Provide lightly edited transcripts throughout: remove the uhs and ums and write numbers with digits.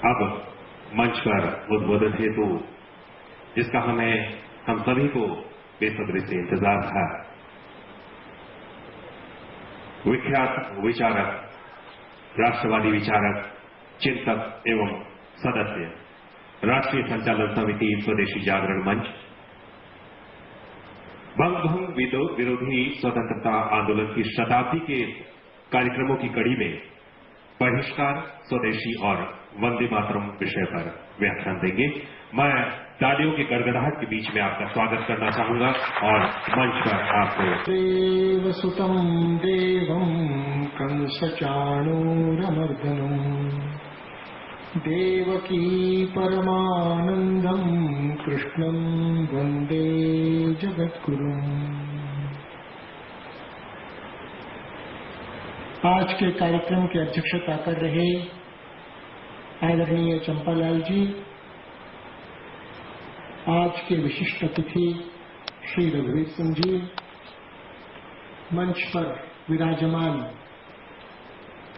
अब मंच पर उद्बोधन हेतु जिसका हम सभी को बेसब्री से इंतजार था, विख्यात विचारक, राष्ट्रवादी विचारक, चिंतक एवं सदस्य, राष्ट्रीय संचालन समिति स्वदेशी जागरण मंच, बंगभंग विरोधी स्वतंत्रता आंदोलन की शताब्दी के कार्यक्रमों की कड़ी में बहिष्कार, स्वदेशी और वंदे मातरम विषय पर व्याख्यान देंगे। मैं तालियों की गड़गड़ाहट के बीच में आपका स्वागत करना चाहूंगा और मंच पर आपको देवसुतं देवं कंसचाणूरमर्दनम् देवकी परमानंदं कृष्णं वंदे जगद्गुरुम्। आज के कार्यक्रम की अध्यक्षता कर रहे आदरणीय चंपालाल जी, आज के विशिष्ट अतिथि श्री रघुवीर सिंह जी, मंच पर विराजमान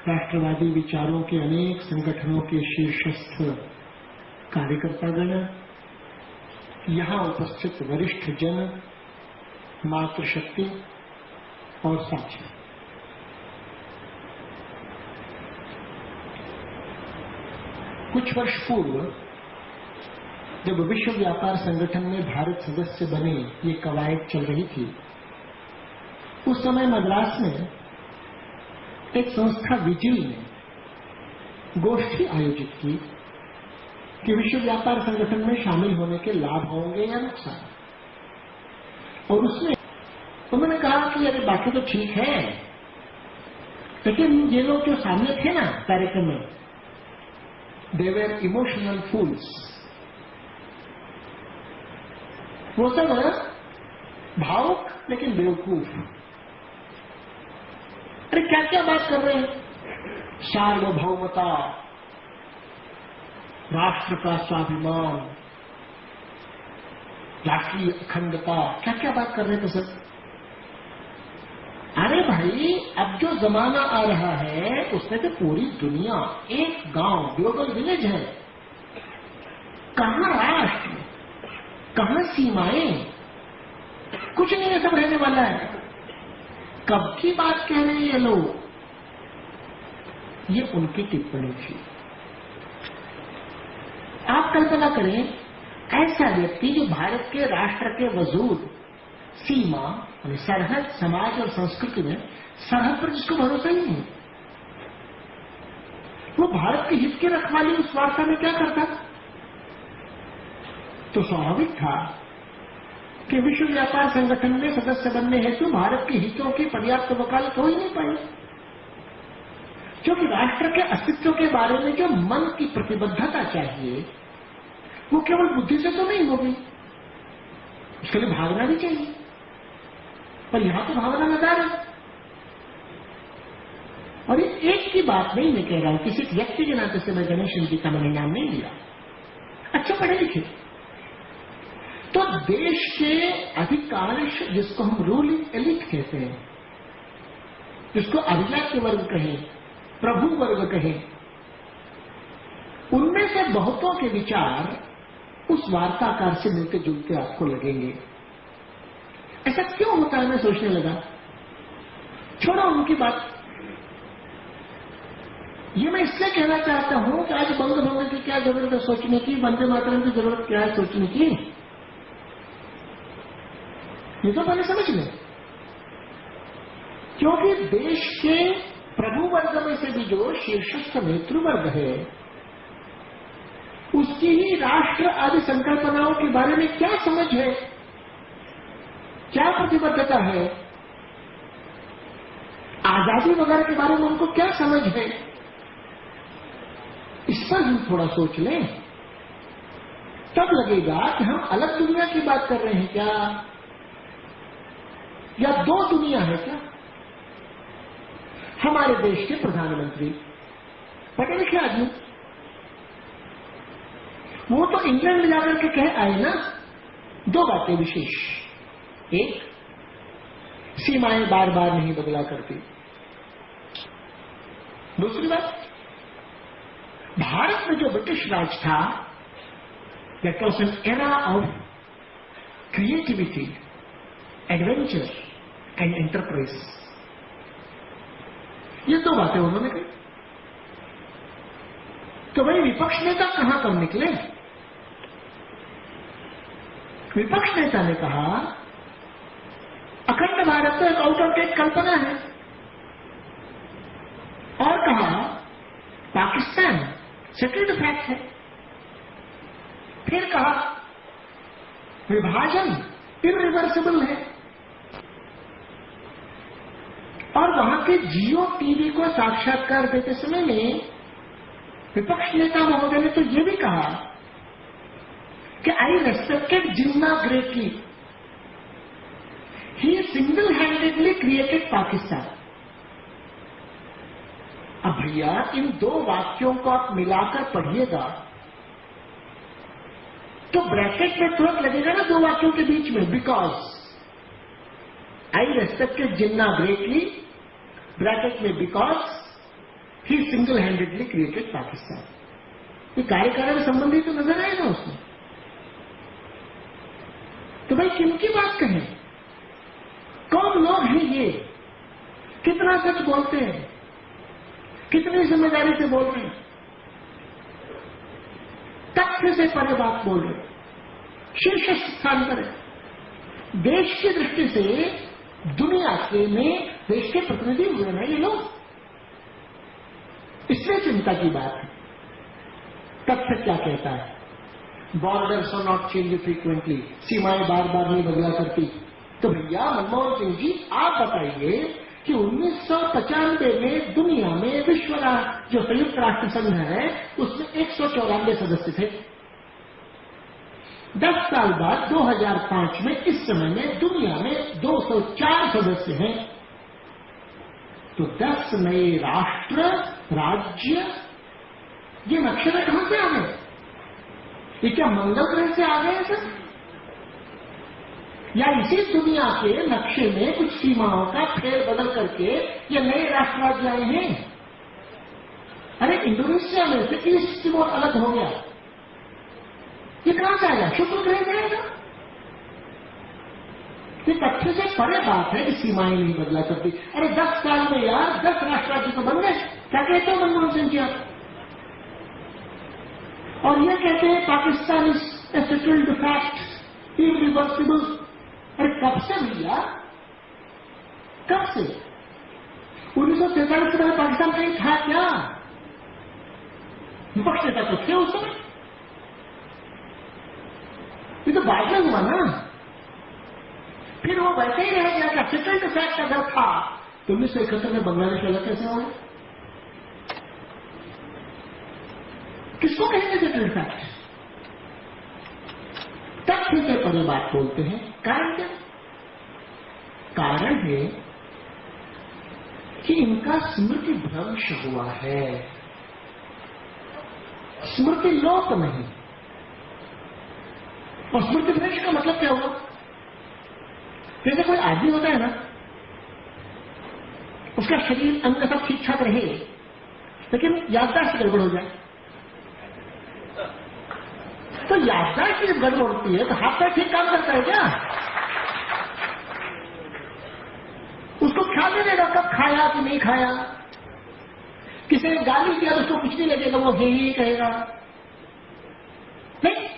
राष्ट्रवादी विचारों के अनेक संगठनों के शीर्षस्थ कार्यकर्तागण, यहाँ उपस्थित वरिष्ठ जन, मातृशक्ति और साथी, कुछ वर्ष पूर्व जब विश्व व्यापार संगठन में भारत सदस्य बने ये कवायद चल रही थी, उस समय मद्रास में एक संस्था विजिल ने गोष्ठी आयोजित की कि विश्व व्यापार संगठन में शामिल होने के लाभ होंगे या नुकसान। और उसमें उन्होंने कहा कि अरे बाकी तो ठीक है, लेकिन ये लोग जो सामने थे ना कार्यक्रम में, they were emotional fools, वो सब भावुक लेकिन बेवकूफ। अरे क्या क्या बात कर रहे हैं, सार्वभौमता, राष्ट्र का स्वाभिमान, राष्ट्रीय अखंडता, क्या क्या बात कर रहे थे सर। अरे भाई, अब जो जमाना आ रहा है उसमें तो पूरी दुनिया एक गांव, ग्लोबल विलेज है। कहां राष्ट्र, कहां सीमाएं, कुछ नहीं है, सब रहने वाला है। कब की बात कह रहे हैं ये लोग? ये उनकी टिप्पणी थी। आप कल्पना करें, ऐसा व्यक्ति जो भारत के राष्ट्र के वजूद, सीमा, सरहद, समाज और संस्कृति में सरहद पर जिसको भरोसा ही नहीं, वो भारत के हित की रखवाली उस वार्ता में क्या करता? तो स्वाभाविक था कि विश्व व्यापार संगठन में सदस्य बनने हेतु भारत के हितों की पर्याप्त वकालत हो ही नहीं पाई, क्योंकि राष्ट्र के अस्तित्व के बारे में जो मन की प्रतिबद्धता चाहिए वो केवल बुद्धि से तो नहीं होगी, उसके लिए भावना भी चाहिए। पर यहां तो भावना नदार है। और ये एक की बात नहीं मैं कह रहा हूं, किसी व्यक्ति के नाते से मैं गणेश जी का मैंने नाम नहीं लिया, अच्छा पढ़े लिखे। तो देश के अधिकांश, जिसको हम रूलिंग एलिट कहते हैं, जिसको अधिजात वर्ग कहें, प्रभु वर्ग कहें, उनमें से बहुतों के विचार उस वार्ताकार से मिलते जुलते आपको लगेंगे। ऐसा क्यों होता है, मैं सोचने लगा। छोड़ो उनकी बात, ये मैं इसलिए कहना चाहता हूं कि आज बंग भंग की क्या जरूरत है सोचने की, वंदे मातरम की जरूरत क्या है सोचने की, ये तो पहले समझ लें। क्योंकि देश के प्रभु वर्ग में से भी जो शीर्षस्थ नेतृवर्ग है, उसकी ही राष्ट्र आदि संकल्पनाओं के बारे में क्या समझ है, क्या प्रतिबद्धता है, आजादी वगैरह के बारे में उनको क्या समझ है, इस पर हम थोड़ा सोच लें, तब लगेगा कि हम अलग दुनिया की बात कर रहे हैं क्या, या दो दुनिया है क्या। हमारे देश के प्रधानमंत्री पता नहीं क्या आदमी, वो तो इंग्लैंड में जाकर के कह आए ना दो बातें विशेष। एक, सीमाएं बार बार नहीं बदला करती। दूसरी बात, भारत भारत में जो ब्रिटिश राज था, that was an era of creativity, adventure and enterprise. ये दो बातें उन्होंने कही। तो भाई विपक्ष नेता कहां कब निकले? विपक्ष नेता ने कहा अखंड भारत तो एक आउट ऑफ डेट कल्पना है, और कहा पाकिस्तान सेटल्ड फैक्ट है। फिर कहा विभाजन इरिवर्सिबल है, और वहां के जियो टीवी को साक्षात्कार देते समय में विपक्ष नेता महोदय ने तो यह भी कहा कि आई रेस्पेक्टेड जिन्ना ग्रेटली, ही सिंगल हैंडेडली क्रिएटेड पाकिस्तान। अब भैया इन दो वाक्यों को आप मिलाकर पढ़िएगा तो ब्रैकेट में तुरंत लगेगा ना दो वाक्यों के बीच में, because I respected Jinnah greatly, bracket में because he single handedly created Pakistan. ये कार्यकारण संबंधी तो नजर आएगा उसमें। तो भाई किनकी बात कहें? कौन लोग हैं ये? कितना सच बोलते हैं? कितनी जिम्मेदारी से बोल रहे हैं? तथ्य से परे बात बोल रहे हैं, शीर्ष स्थान पर है। देश की दृष्टि से दुनिया के में देश के प्रतिनिधि हुए ना ये लोग, इसलिए चिंता की बात है। तथ्य क्या कहता है? Borders are not change frequently, सीमाएं बार बार नहीं बदला करती। तो भैया मनमोहन सिंह जी आप बताइए कि 1995 में दुनिया में विश्व जो संयुक्त राष्ट्र संघ है उसमें 194 सदस्य थे। 10 साल बाद 2005 में इस समय में दुनिया में 204 सदस्य हैं। तो 10 नए राष्ट्र राज्य, ये नक्शे में कहां से आ गए? ये क्या मंगल ग्रह से आ गए सर? या इसी दुनिया के नक्शे में कुछ सीमाओं का फेर बदल करके ये नए राष्ट्र राज्य आए हैं? अरे इंडोनेशिया में से ईस्ट तिमोर अलग हो गया, ये कहां से आएगा? शुक्र ग्रह से आएगा? ये तथ्य से परे बात है कि सीमाएं नहीं बदला करती। अरे 10 साल में यार 10 राष्ट्र राज्य तो बन गए। क्या कहते हो मनमोहन सिंह जी आप? और ये कहते हैं Pakistan is a settled fact, irreversible. अरे कब से भैया, कब से? 1943 से पहले पाकिस्तान कहीं था क्या? विपक्ष नेता तो थे उस समय, ये तो बाद में हुआ ना। फिर वो वैसे ही रह गया। क्या सेटल्ड फैक्ट अगर था तो 1971 में बांग्लादेश अलग कैसे हो? किसको कहेंगे सेटल्ड फैक्ट? तथ्य से परे बात बोलते हैं। कारण क्या? कारण है कि इनका स्मृति भ्रंश हुआ है, स्मृति लोप नहीं। और स्मृति भ्रंश का मतलब क्या हुआ? जैसे कोई आदमी होता है ना, उसका शरीर अंग सब ठीक ठाक रहे लेकिन याददाश्त गड़बड़ हो जाए, तो याददाश्त जब गड़बड़ होती है तो हाथ पैर ठीक काम करता है क्या? उसको ख्याल नहीं रहेगा कब खाया कि नहीं खाया। किसी ने गाली किया तो उसको कुछ नहीं लगेगा, वो ही कहेगा। नहीं,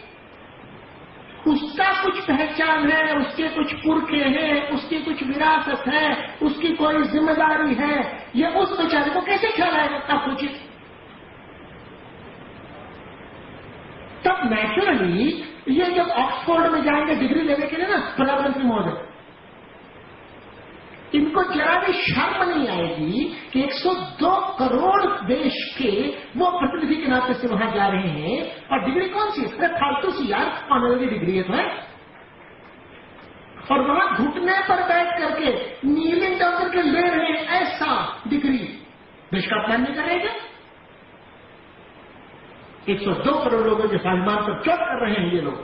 उसका कुछ पहचान है, उसके कुछ पुरखे हैं, उसकी कुछ विरासत है, उसकी कोई जिम्मेदारी है। ये उस बेचारे को कैसे ख्याल आएगा? आप सोचिए। तब नेचुरली ये जब ऑक्सफोर्ड में जाएंगे डिग्री लेने के लिए ना प्रधानमंत्री महोदय, इनको जरा भी शर्म नहीं आएगी कि 102 करोड़ देश के वो प्रतिनिधि के नाते से वहां जा रहे हैं। और डिग्री कौन सी? अरे फालतू सी यार, ऑनररी डिग्री है। और वहां घुटने पर बैठ करके नीलिंग डाउन करके ले रहे हैं ऐसा डिग्री। देश का अपमान नहीं कर रहे क्या? 102 करोड़ लोगों के सम्मान पर चोट कर रहे हैं ये लोग।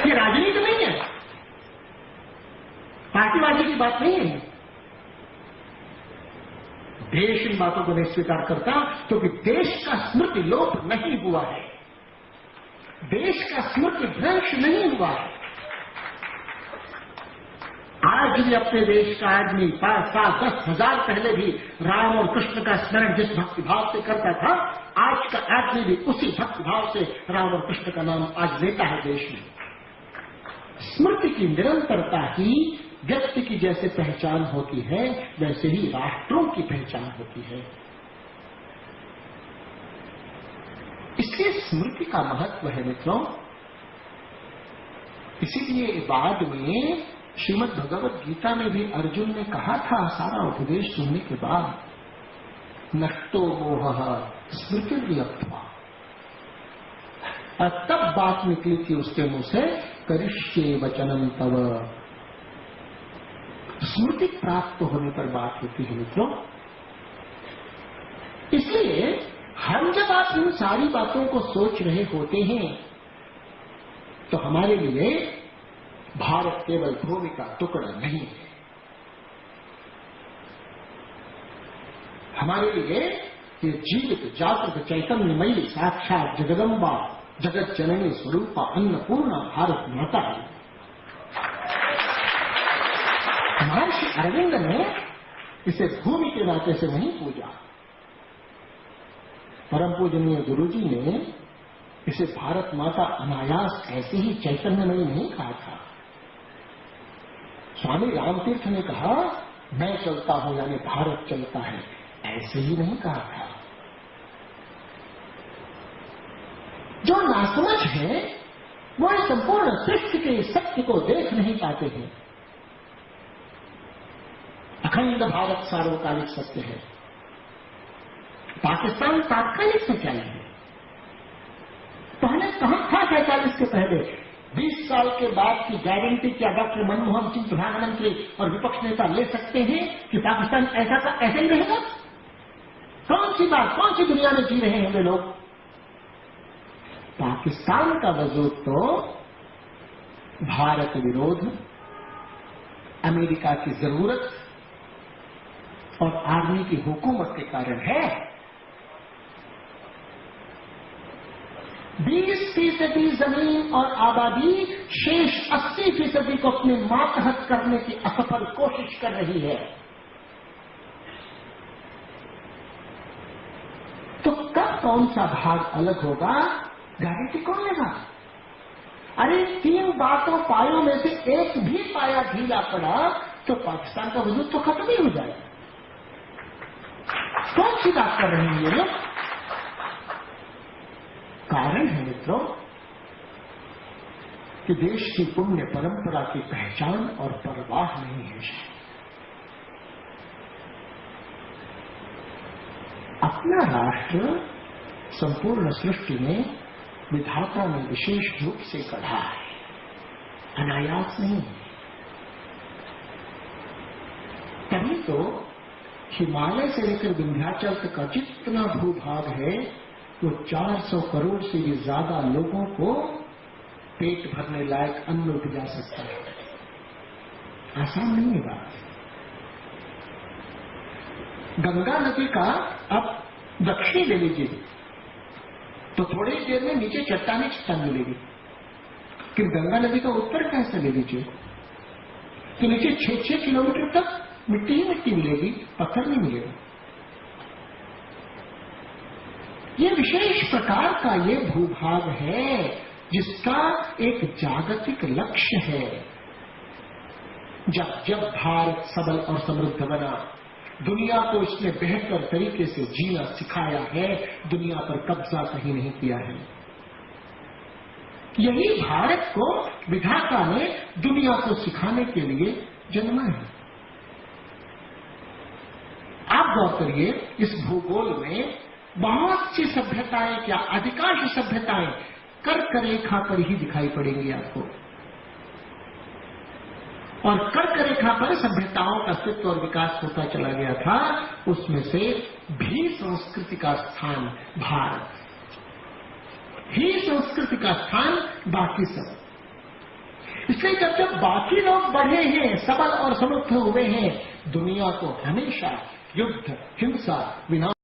ये राजनीति नहीं है, पार्टीवादी की बात नहीं है। देश इन बातों को नहीं स्वीकार करता, क्योंकि देश का स्मृति लोप नहीं हुआ है, देश का स्मृति भ्रंश नहीं हुआ है। आज भी अपने देश का आदमी 5, 7, 10 हजार पहले भी राम और कृष्ण का स्मरण जिस भक्तिभाव से करता था, आज का आदमी भी उसी भक्तिभाव से राम और कृष्ण का नाम आज लेता है देश में। स्मृति की निरंतरता ही व्यक्ति की जैसे पहचान होती है, वैसे ही राष्ट्रों की पहचान होती है। इसलिए स्मृति का महत्व है मित्रों। इसीलिए बाद में श्रीमद् भगवत गीता में भी अर्जुन ने कहा था, सारा उपदेश सुनने के बाद, नष्टो मोह स्मृति व्यक्त्वा। और तब बात निकली थी उसके मुंह से, करिष्ये वचनम तव। स्मृति प्राप्त होने पर बात होती है मित्रों। इसलिए हम जब आप इन सारी बातों को सोच रहे होते हैं, तो हमारे लिए भारत केवल भूमि का टुकड़ा नहीं है। हमारे लिए ये जीवित जागृत चैतन्यमयी साक्षात जगदम्बा जगत जननी स्वरूपा अन्नपूर्णा भारत माता है। महर्षि अरविंद ने इसे भूमि के नाते से नहीं पूजा। परम पूजनीय गुरुजी ने इसे भारत माता अनायास ऐसे ही चैतन्यमयी नहीं कहा था। स्वामी रामतीर्थ ने कहा, मैं चलता हूं यानी भारत चलता है, ऐसे ही नहीं कहा था। जो नासमझ है वो इस संपूर्ण सृष्टि के सत्य को देख नहीं पाते हैं। अखंड भारत सार्वकालिक सत्य है, पाकिस्तान तात्कालिक सच्चाई है। पहले कहां था 47 के पहले? 20 साल के बाद की गारंटी क्या डॉक्टर मनमोहन सिंह प्रधानमंत्री और विपक्ष नेता ले सकते हैं कि पाकिस्तान ऐसा का ऐसा ही रहेगा? कौन सी बात, कौन सी दुनिया में जी रहे हैं वे लोग? पाकिस्तान का वजूद तो भारत विरोध, अमेरिका की जरूरत और आर्मी की हुकूमत के कारण है। 20% जमीन और आबादी शेष 80% को अपने मातहत करने की असफल कोशिश कर रही है। तो कब कौन सा भाग अलग होगा, गारंटी कौन लेगा? अरे 3 बातों पायों में से एक भी पाया ढीला पड़ा तो पाकिस्तान का वजूद तो खत्म ही हो जाएगा। कौन सी बात कर रहे हैं ये लोग? कारण है मित्रों कि देश की पुण्य परंपरा की पहचान और परवाह नहीं है। अपना राष्ट्र संपूर्ण सृष्टि में विधाता ने विशेष रूप से गढ़ा है, अनायास नहीं है। तभी तो हिमालय से लेकर विंध्याचल तक का जितना भूभाग है वो 400 करोड़ से भी ज्यादा लोगों को पेट भरने लायक अन्न उपजा सकता है। आसान नहीं है बात। गंगा नदी का आप दक्षिणी ले लीजिए तो थोड़ी देर में नीचे चट्टानी चट्टान मिलेगी, फिर गंगा नदी का उत्तर कैसे ले लीजिए तो नीचे 6-6 किलोमीटर तक मिट्टी ही मिट्टी मिलेगी, पत्थर नहीं मिलेगा। ये विशेष प्रकार का ये भूभाग है जिसका एक जागतिक लक्ष्य है। जब भारत सबल और समृद्ध बना, दुनिया को इसने बेहतर तरीके से जीना सिखाया है, दुनिया पर कब्जा कहीं नहीं किया है। यही भारत को विधाता ने दुनिया को सिखाने के लिए जन्मा है। आप गौर करिए, इस भूगोल में बहुत सी सभ्यताएं, क्या अधिकांश सभ्यताएं कर्क रेखा पर ही दिखाई पड़ेंगी आपको। और कर्क रेखा पर सभ्यताओं का अस्तित्व और विकास होता चला गया था। उसमें से भी संस्कृति का स्थान भारत, ही संस्कृति का स्थान बाकी सब। इसलिए जब बाकी लोग बढ़े हैं, सबल और समृद्ध हुए हैं, दुनिया को हमेशा युद्ध, हिंसा, विनाश